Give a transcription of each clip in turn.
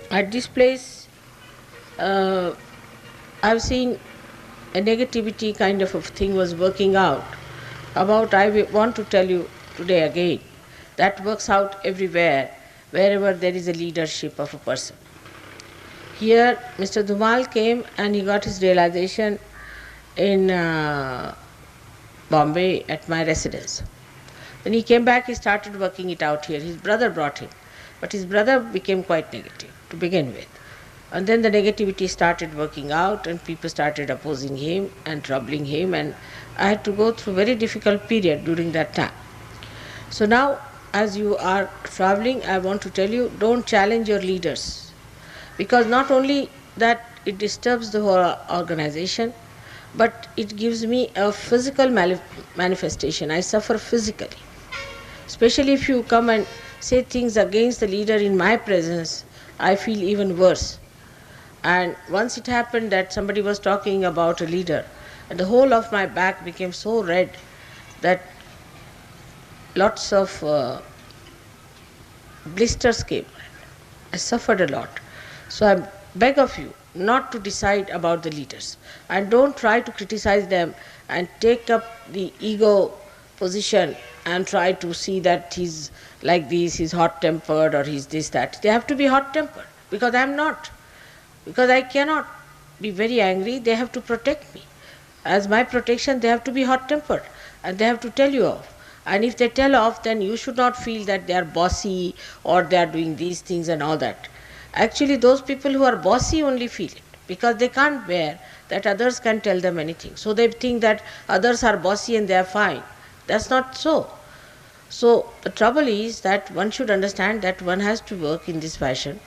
At this place, I've seen a negativity kind of a thing was working out. About, want to tell you today again, that works out everywhere, wherever there is a leadership of a person. Here, Mr. Dhumal came and he got his realization in Bombay at my residence. When he came back, he started working it out here. His brother brought him, but his brother became quite negative to begin with. And then the negativity started working out and people started opposing him and troubling him, and I had to go through a very difficult period during that time. So now, as you are traveling, I want to tell you, don't challenge your leaders, because not only that it disturbs the whole organization, but it gives me a physical manifestation. I suffer physically. Especially if you come and say things against the leader in my presence, I feel even worse. And once it happened that somebody was talking about a leader, and the whole of my back became so red that lots of blisters came. I suffered a lot. So I beg of you not to decide about the leaders, and don't try to criticize them and take up the ego position and try to see that he's like this, he's hot-tempered, or he's this, that. They have to be hot-tempered, because I'm not. Because I cannot be very angry, they have to protect me. As my protection, they have to be hot-tempered, and they have to tell you off. And if they tell off, then you should not feel that they are bossy or they are doing these things and all that. Actually, those people who are bossy only feel it, because they can't bear that others can tell them anything. So they think that others are bossy and they are fine. That's not so. So the trouble is that one should understand that one has to work in this fashion.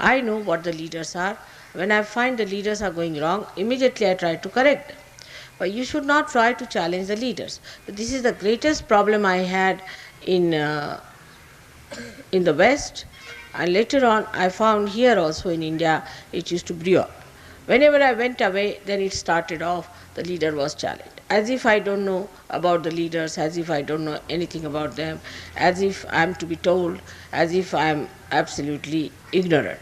I know what the leaders are. When I find the leaders are going wrong, immediately I try to correct them. But you should not try to challenge the leaders. But this is the greatest problem I had in the West, and later on I found here also in India it used to brew up. Whenever I went away, then it started off, the leader was challenged. As if I don't know about the leaders, as if I don't know anything about them, as if I am to be told, as if I am absolutely ignorant.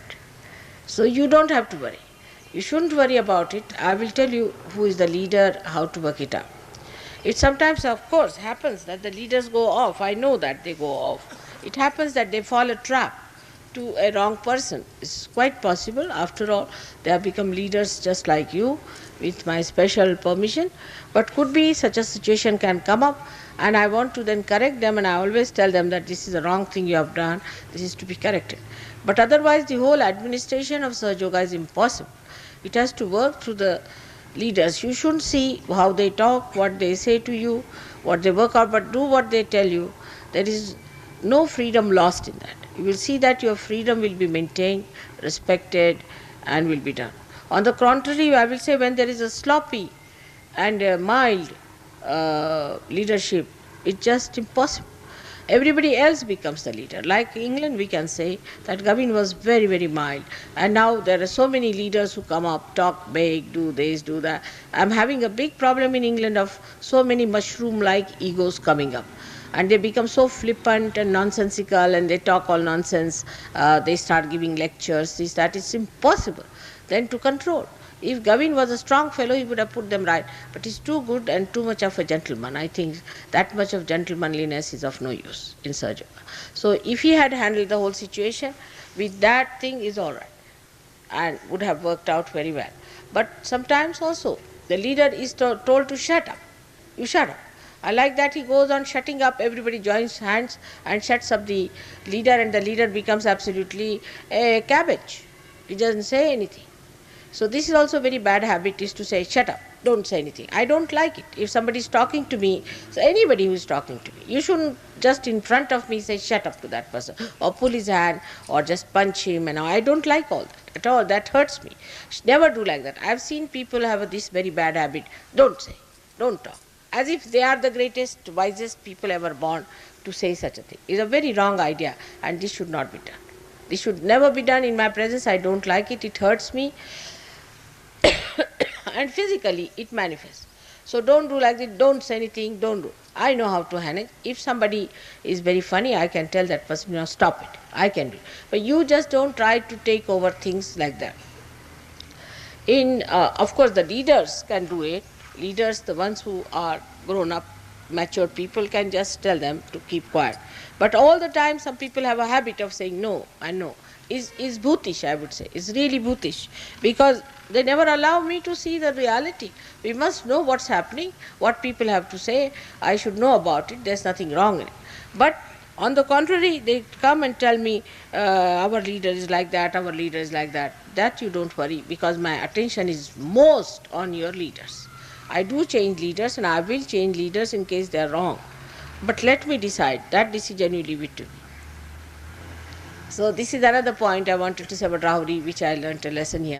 So you don't have to worry. You shouldn't worry about it. I will tell you who is the leader, how to work it out. It sometimes, of course, happens that the leaders go off. I know that they go off. It happens that they fall a trap to a wrong person. It's quite possible. After all, they have become leaders just like you, with my special permission. But could be such a situation can come up, and I want to then correct them, and I always tell them that this is the wrong thing you have done, this is to be corrected. But otherwise, the whole administration of Sahaja Yoga is impossible. It has to work through the leaders. You shouldn't see how they talk, what they say to you, what they work out, but do what they tell you. There is no freedom lost in that. You will see that your freedom will be maintained, respected, and will be done. On the contrary, I will say, when there is a sloppy and a mild leadership, it's just impossible. Everybody else becomes the leader. Like England, we can say that Gavin was very, very mild. And now there are so many leaders who come up, talk big, do this, do that. I'm having a big problem in England of so many mushroom-like egos coming up. And they become so flippant and nonsensical, and they talk all nonsense. They start giving lectures, this, that. It's impossible then to control. If Gavin was a strong fellow, he would have put them right. But he's too good and too much of a gentleman. I think that much of gentlemanliness is of no use in Sahaja Yoga. So if he had handled the whole situation, with that thing is all right, and would have worked out very well. But sometimes also, the leader is told to shut up. You shut up. I like that he goes on shutting up, everybody joins hands and shuts up the leader, and the leader becomes absolutely a cabbage. He doesn't say anything. So this is also a very bad habit, is to say, shut up, don't say anything. I don't like it. If somebody is talking to me, so anybody who is talking to me, you shouldn't just in front of me say shut up to that person, or pull his hand, or just punch him. And I don't like all that at all. That hurts me. Never do like that. I've seen people have this very bad habit. Don't say, don't talk. As if they are the greatest, wisest people ever born to say such a thing. It's a very wrong idea, and this should not be done. This should never be done in my presence. I don't like it. It hurts me. And physically it manifests. So don't do like this, don't say anything, don't do. I know how to handle. If somebody is very funny, I can tell that person, stop it. I can do it. But you just don't try to take over things like that. Of course, the leaders can do it. Leaders, the ones who are grown up, mature people, can just tell them to keep quiet. But all the time, some people have a habit of saying no and no. Is bhutish, I would say. Is really bhutish, because they never allow me to see the reality. We must know what's happening, what people have to say. I should know about it. There's nothing wrong in it. But on the contrary, they come and tell me, our leader is like that, our leader is like that. That you don't worry, because my attention is most on your leaders. I do change leaders, and I will change leaders in case they are wrong. But let me decide. That decision you leave it to me. So this is another point I wanted to say about Rahuri, which I learnt a lesson here.